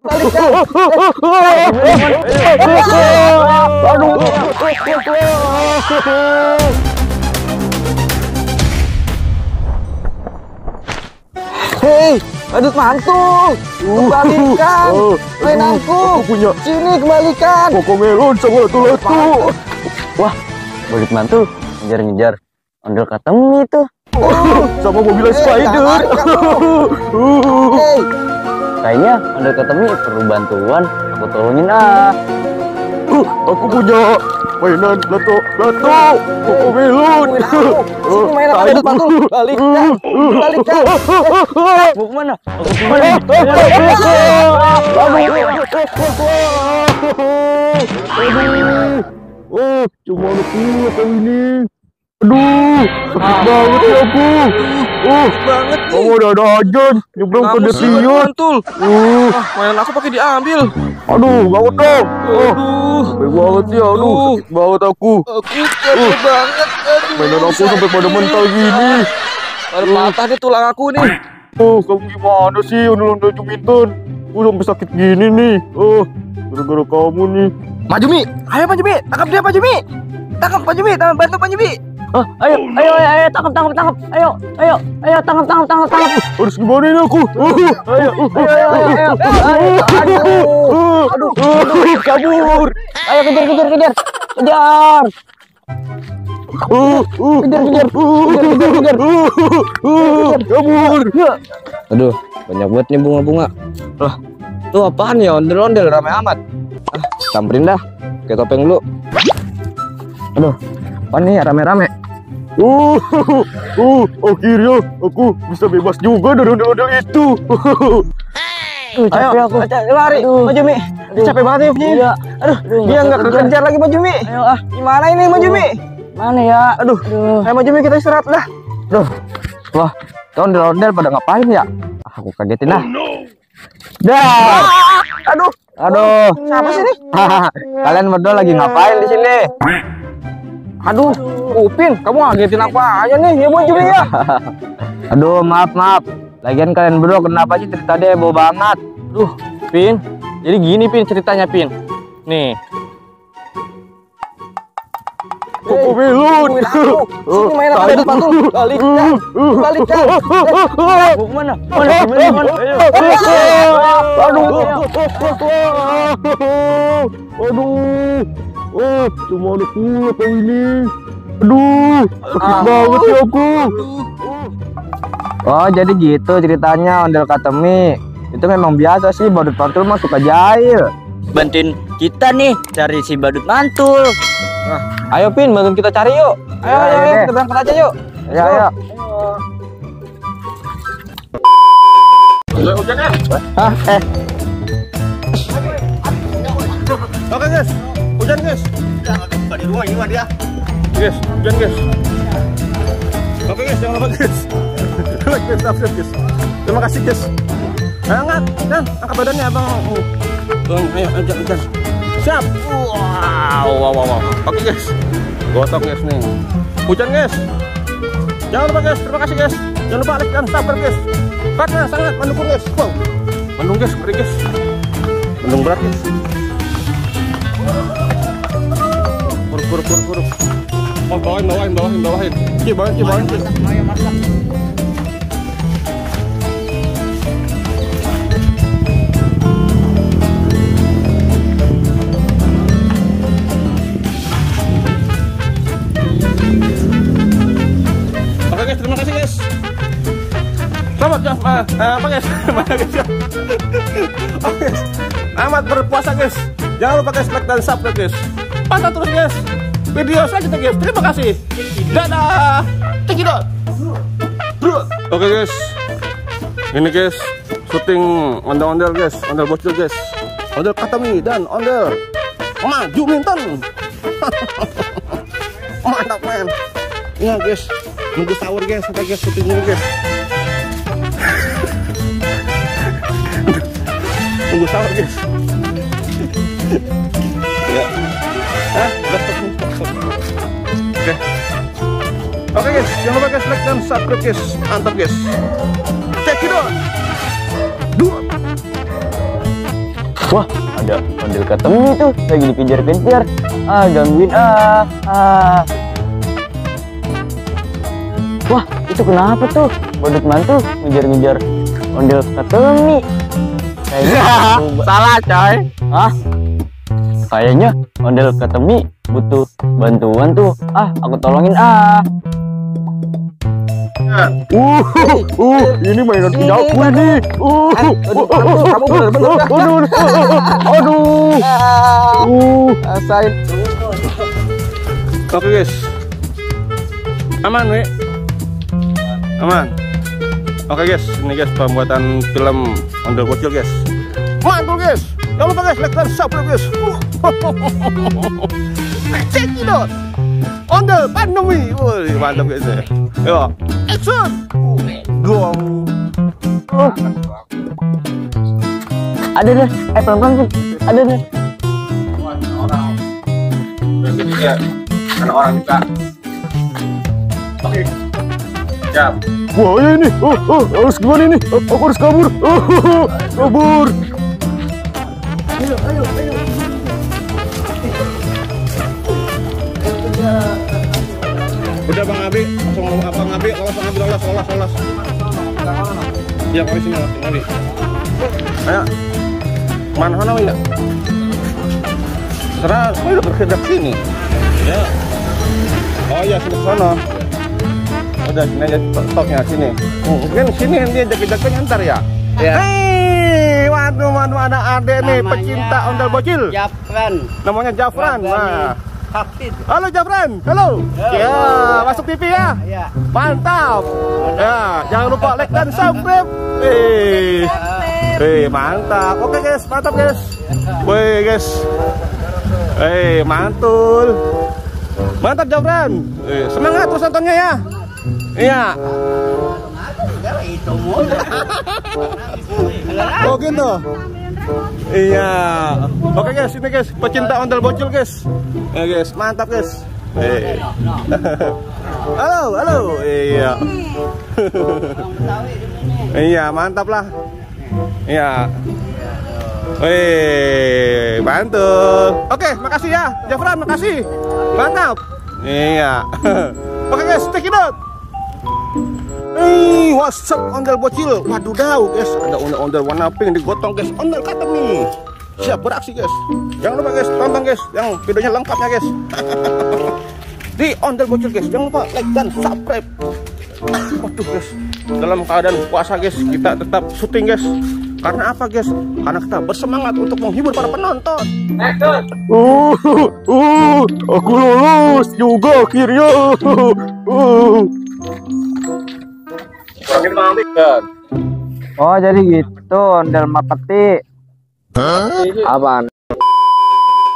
Balikan. Aduh. Hei, badut mantul. Kembalikan mainanku. Aku punya. Sini kembalikan. Kokomelon sama latu-latu. Wah, badut mantul ngejar-ngejar ondel ketemu itu. Sama mobil spider. Hei, Kayaknya ondel ketemu perlu bantuan. Aku tolongin ah. Aku punya mainan latu-latu. Kokomelon. sini mainan badut mantul. Balikan. Balikan. Mau kemana? Aku kemana? Oh, cuma aku kali ini. Aduh, sakit banget ya aku. Banget nih. Kamu ada aja nyebrang ke depan. mantul. Mainan aku pakai diambil. Aduh, gawat dong. Aduh. Capek banget ya, sakit banget aku. Aku capek banget. Aduh. Mainan aku sampai pada mental gini. Ada patah nih tulang aku nih. Kamu gimana sih, ondel-ondel Juminton? Aku sampai sakit gini nih. Gara-gara kamu nih. Maju Mi, ayo Maju Mi, tangkap dia Maju Mi. Tangkap Maju Mi, bantu Maju Mi. Ayo, tangkap. Ayo, tangkap. Harus gimana ini aku? Aduh, kabur. Ayo kejar. Kejar. Kabur. Aduh, banyak banget nih bunga-bunga. Lah, tuh apaan ya ondel-ondel rame amat. Samperin dah, ke topeng dulu. Aduh, apaan nih ya rame-rame? Akhirnya aku bisa bebas juga dari ondel-ondel itu. Capek aku. Lari, Maju Mi. Capek banget ya punya. Iya. Aduh, dia nggak kekejar lagi Maju Mi. Ayo ah, Gimana ini Maju Mi? mana ya? Aduh, ayo Maju Mi kita istirahat lah. Aduh. Wah, tuh ondel-ondel pada ngapain ya? Aku kagetin dah. Dah. Aduh. Siapa sih ini? Kalian berdua lagi ngapain di sini? Aduh, Upin, kamu ngagetin apa aja nih ya Maju Mi ya? Aduh, maaf. Lagian kalian berdua kenapa sih cerita dia heboh banget? Duh, Pin. Jadi gini Pin ceritanya Pin. Nih. Kokomelon. Sini mainan badut mantul. Balikan. Mau kemana? Aduh. Cuma ada pula kau ini. Aduh, sakit banget ya aku. Oh, jadi gitu ceritanya ondel katemi. Itu memang biasa sih, badut mantul mah suka jahil. Bantuin kita nih cari si badut mantul. Ayo Pin, bantuin kita cari yuk. Ayo, kita berangkat aja yuk. Ayo. Hujan ya? Oke guys, hujan guys. Jangan di rumah gimana dia? Guys, hujan guys. Oke guys, jangan lupa guys. Like dan subscribe guys. Terima kasih guys. Ayo angkat, dan angkat badannya abang. Ayo, hujan. Siap. Wow. Oke guys, gotong guys nih. Hujan guys. Jangan lupa guys, terima kasih guys. Jangan lupa like dan subscribe guys. Karena sangat mendukung guys. Wow, mendung guys, ngeri guys. Mendung berat guys. Kuruk. Oh, bawain. Bawain. Oke guys, terima kasih guys. Selamat ya, apa guys? Mana guys ya? Oke guys, selamat berpuasa guys. Jangan lupa guys like dan subscribe guys. Pantau terus guys video selanjutnya guys. Terima kasih. Dadah. Cekidot. Bro. Oke guys, ini guys syuting ondel-ondel guys, ondel bocil guys, ondel katemi dan ondel Maju Minton. Mantap men. Iya guys, nunggu sahur guys, sampai guys syuting dulu guys. Tunggu sahur guys. Ya. Stop. Oke guys, jangan lupa guys like dan subscribe guys. Mantap guys. Check it out. 2 Wah, ada ondel ketemu tuh lagi dikejar-kejar. Gangguin Wah, itu kenapa tuh? Badut mantu ngejar-ngejar ondel ketemi. Kayaknya Salah coy. Hah? Kayaknya ondel ketemi butuh bantuan tuh. Aku tolongin Ini mainan punya aku nih. Kamu bener-bener rasain. Oke guys, aman nih, aman. Oke guys, ini guys pembuatan film Ondel Bocil guys. Mantul guys, jangan lupa guys like dan subscribe guys. Check it out, Ondel Pandemi, wih mantap guys ya. Yo, action, dong. Ada deh, pelan-pelan tuh. Ada deh. Karena orang juga. Oke, siap. Wah ini, harus gimana ini? Aku harus kabur. Kabur. Udah Bang Abi, langsung Bang Abi, lolos. Iya, kami sini Bang Abi. Ayo, mana sana ya? Serah, saya udah bergerak sini. Ya. Oh ya, sini ke sana. Udah sini aja stoknya sini. Mungkin sini dia jaga-jaganya ntar ya. Ya. Hei, waduh ada adek nih pecinta ondel bocil. Jafran. Namanya Jafran. Nah. Hakit. Halo Jafran, halo. Ya, masuk TV ya. Ya. Mantap. Ya, jangan lupa like dan subscribe. Mantap. Oke guys, mantap guys. Woi guys. Mantul. Mantap Jafran. Semangat terus nontonnya ya. Iya. Itu mulu. Oh gitu. Iya. Oke guys, ini guys pecinta ondel bocil guys. Ya guys, mantap guys. Halo. Iya. Iya, mantap lah. Iya. Mantul. Oke, makasih ya, Jafran, makasih. Mantap. Iya. Oke guys, check it out. What's up ondel bocil? Waduh guys, ada ondel warna pink digotong guys. Ondel kata nih. Siap beraksi guys. Jangan lupa guys, tonton guys yang videonya lengkapnya guys. Di ondel bocil guys. Jangan lupa like dan subscribe. Waduh guys, dalam keadaan puasa guys, kita tetap syuting guys. Karena apa guys? Karena kita bersemangat untuk menghibur para penonton. Aku lulus juga akhirnya. Oh jadi gitu ondel mapeti. Apaan?